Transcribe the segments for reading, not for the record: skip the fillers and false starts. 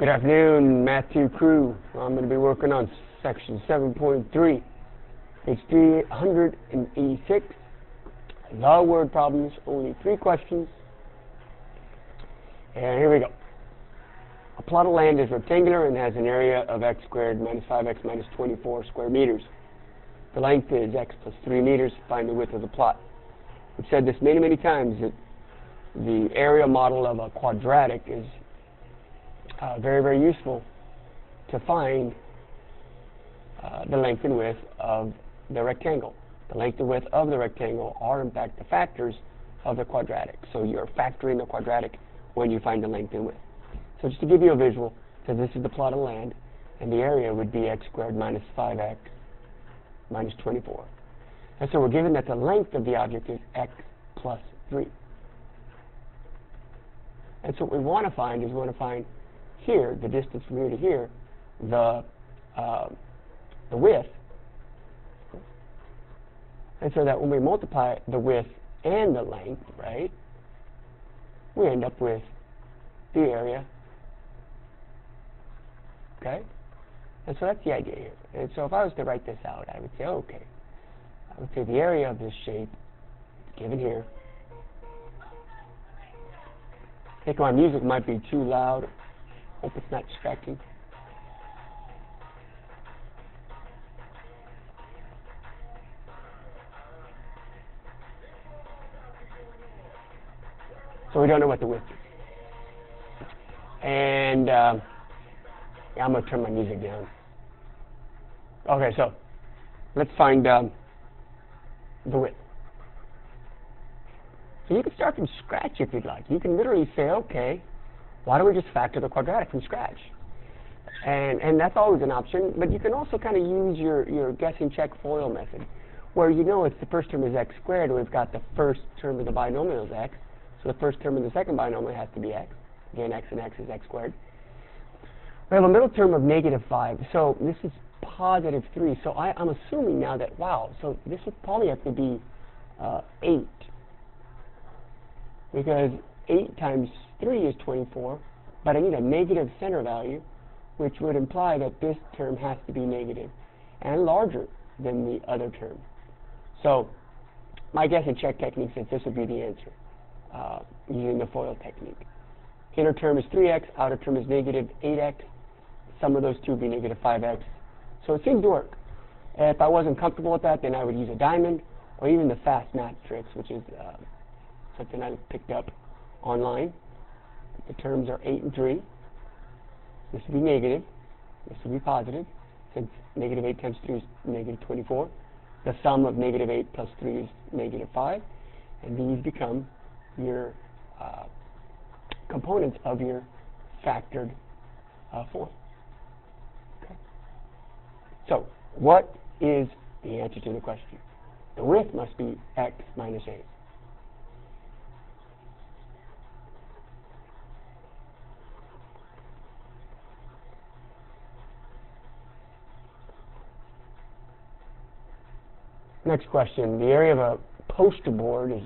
Good afternoon, Math 2 crew. I'm going to be working on section 7.3, page 386. The word problems, only 3 questions. And here we go. A plot of land is rectangular and has an area of x squared minus 5x minus 24 square meters. The length is x plus 3 meters. Find the width of the plot. We've said this many, many times that the area model of a quadratic is very, very useful to find the length and width of the rectangle. The length and width of the rectangle are, in fact, the factors of the quadratic. So you're factoring the quadratic when you find the length and width. So just to give you a visual, so this is the plot of land, and the area would be x squared minus 5x minus 24. And so we're given that the length of the object is x plus 3. And so what we want to find is we want to find here, the distance from here to here, the width. And so that when we multiply the width and the length, right, we end up with the area. Okay? And so that's the idea here. And so if I was to write this out, I would say, okay, I would say the area of this shape, given here. I think my music might be too loud. Hope it's not distracting. So we don't know what the width is. And yeah, I'm going to turn my music down. Okay, so let's find the width. So you can start from scratch if you'd like. You can literally say, okay, why don't we just factor the quadratic from scratch? And that's always an option, but you can also kind of use your guessing check FOIL method, where you know it's the first term is x squared, and we've got the first term of the binomial is x, so the first term in the second binomial has to be x. Again, x and x is x squared. We have a middle term of negative 5, so this is positive 3, so I'm assuming now that, wow, so this would probably have to be 8, because 8 times 3 is 24, but I need a negative center value, which would imply that this term has to be negative and larger than the other term. So my guess and check technique says this would be the answer using the FOIL technique. Inner term is 3x, outer term is negative 8x. Sum of those two would be negative 5x. So it seems to work. If I wasn't comfortable with that, then I would use a diamond or even the fast math tricks, which is something I picked up online. The terms are 8 and 3. This would be negative. This would be positive, since negative 8 times 3 is negative 24. The sum of negative 8 plus 3 is negative 5. And these become your components of your factored form. Okay. So, what is the answer to the question? The width must be x minus 8. Next question. The area of a poster board is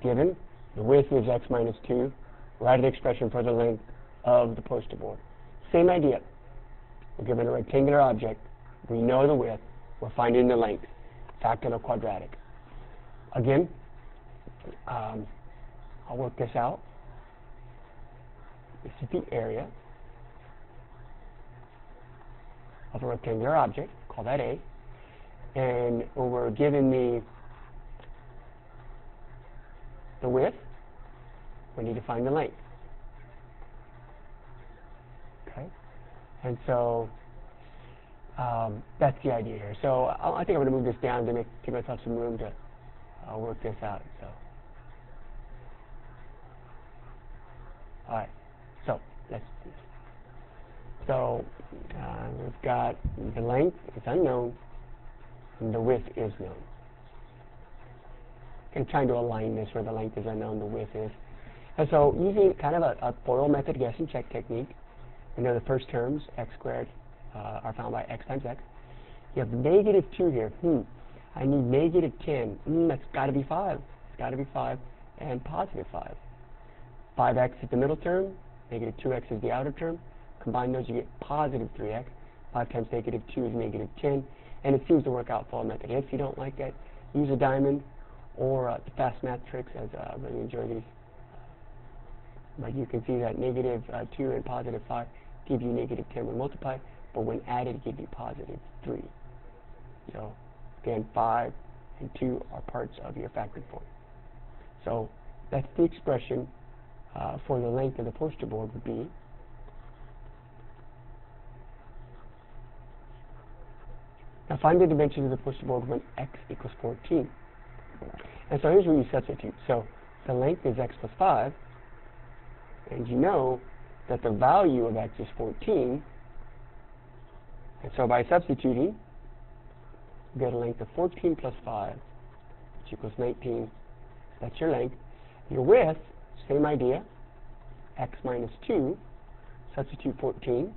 given. The width is x minus 2. Write an expression for the length of the poster board. Same idea. We're given a rectangular object. We know the width. We're finding the length. Factor the quadratic. Again, I'll work this out. This is the area of a rectangular object. Call that A. And when we're given the width, we need to find the length. Okay? And so that's the idea here. So I think I'm going to move this down to give myself some room to work this out. So, all right. So let's do this. So we've got the length is unknown. And the width is known. I'm trying to align this where the length is unknown, the width is. And so using kind of a FOIL method guess and check technique, we know the first terms, x squared, are found by x times x. You have negative 2 here. I need negative 10. That's got to be 5. It's got to be 5 and positive 5. 5x is the middle term. Negative 2x is the outer term. combine those, you get positive 3x. 5 times negative 2 is negative 10. And it seems to work out for all method. If you don't like that, use a diamond or the fast math tricks, as I really enjoy these. But you can see that negative 2 and positive 5 give you negative 10 when multiplied, but when added, give you positive 3. So, again, 5 and 2 are parts of your factored form. So, that's the expression for the length of the poster board would be now find the dimensions of the poster board when x equals 14. And so here's where you substitute. So the length is x plus 5, and you know that the value of x is 14. And so by substituting, you get a length of 14 plus 5, which equals 19. That's your length. Your width, same idea, x minus 2, substitute 14,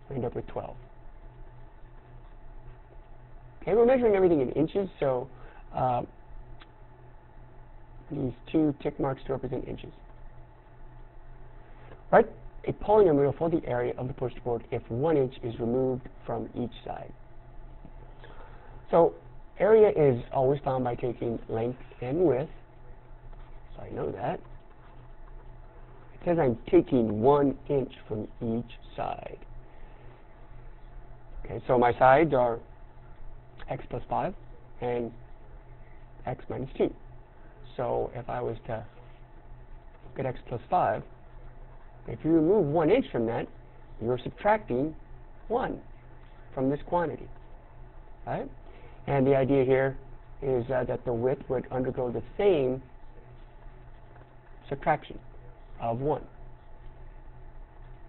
we end up with 12. Okay, we're measuring everything in inches, so use 2 tick marks to represent inches. Write a polynomial for the area of the poster board if 1 inch is removed from each side. So area is always found by taking length and width, so I know that. It says I'm taking 1 inch from each side. Okay, so my sides are x plus 5 and x minus 2. So if I was to look at x plus 5, if you remove 1 inch from that, you're subtracting 1 from this quantity, right? And the idea here is that the width would undergo the same subtraction of 1,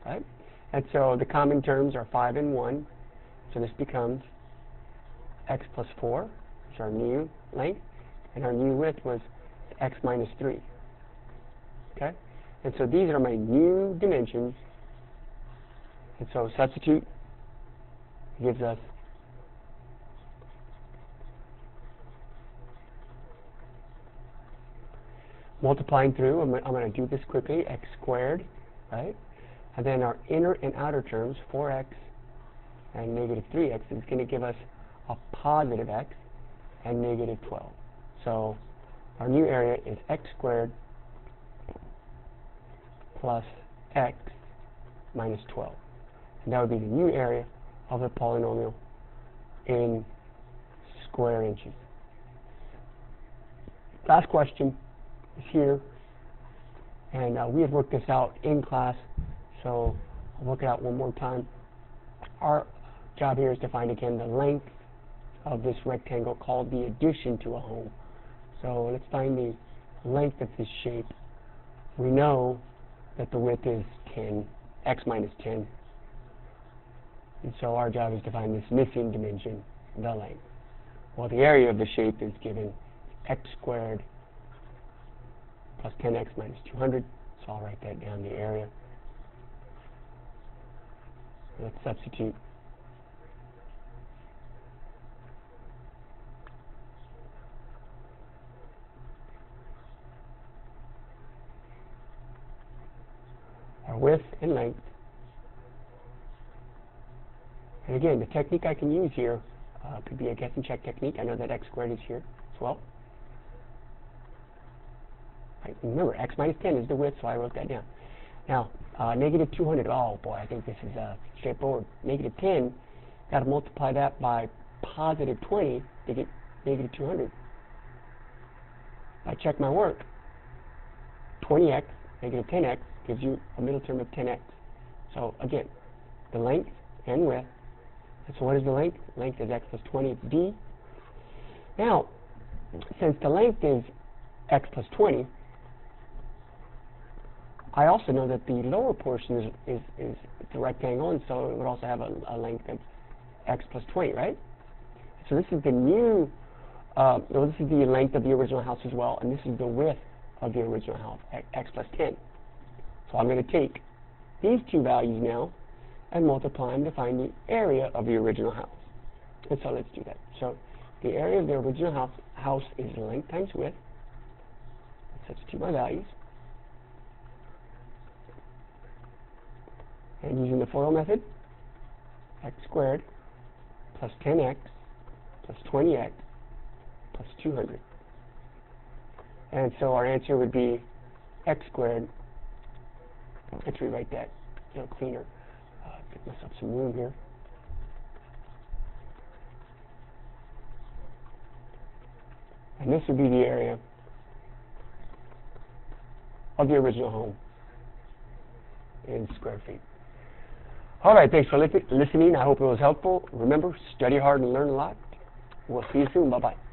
right? And so the common terms are 5 and 1, so this becomes x plus 4, which is our new length, and our new width was x minus 3. Okay? And so these are my new dimensions, and so substitute gives us multiplying through, I'm going to do this quickly, x squared, right? And then our inner and outer terms, 4x and negative 3x, is going to give us a positive x and negative 12. So our new area is x squared plus x minus 12. And that would be the new area of the polynomial in square inches. Last question is here, and we had worked this out in class, so I'll work it out one more time. Our job here is to find again the length of this rectangle called the addition to a home. So let's find the length of this shape. We know that the width is 10, x minus 10. And so our job is to find this missing dimension, the length. Well, the area of the shape is given x squared plus 10x minus 200. So I'll write that down, the area. Let's substitute. Our width and length. And again, the technique I can use here could be a guess and check technique. I know that x squared is here as well. Right, remember, x minus 10 is the width, so I wrote that down. Now, negative 200, oh boy, I think this is straightforward. Negative 10, got to multiply that by positive 20 to get negative 200. I check my work. 20x, negative 10x, gives you a middle term of 10x. So again, the length and width. And so what is the length? Length is x plus 20, it's d. Now, since the length is x plus 20, I also know that the lower portion is the rectangle, and so it would also have a length of x plus 20, right? So this is the new, this is the length of the original house as well, and this is the width of the original house, x plus 10. So I'm going to take these two values now and multiply them to find the area of the original house. And so let's do that. So the area of the original house is length times width. Let's substitute my values. And using the FOIL method, x squared plus 10x plus 20x plus 200. And so our answer would be x squared. Let's rewrite that a little cleaner. Get myself some room here. And this would be the area of the original home in square feet. All right, thanks for listening. I hope it was helpful. Remember, study hard and learn a lot. We'll see you soon. Bye-bye.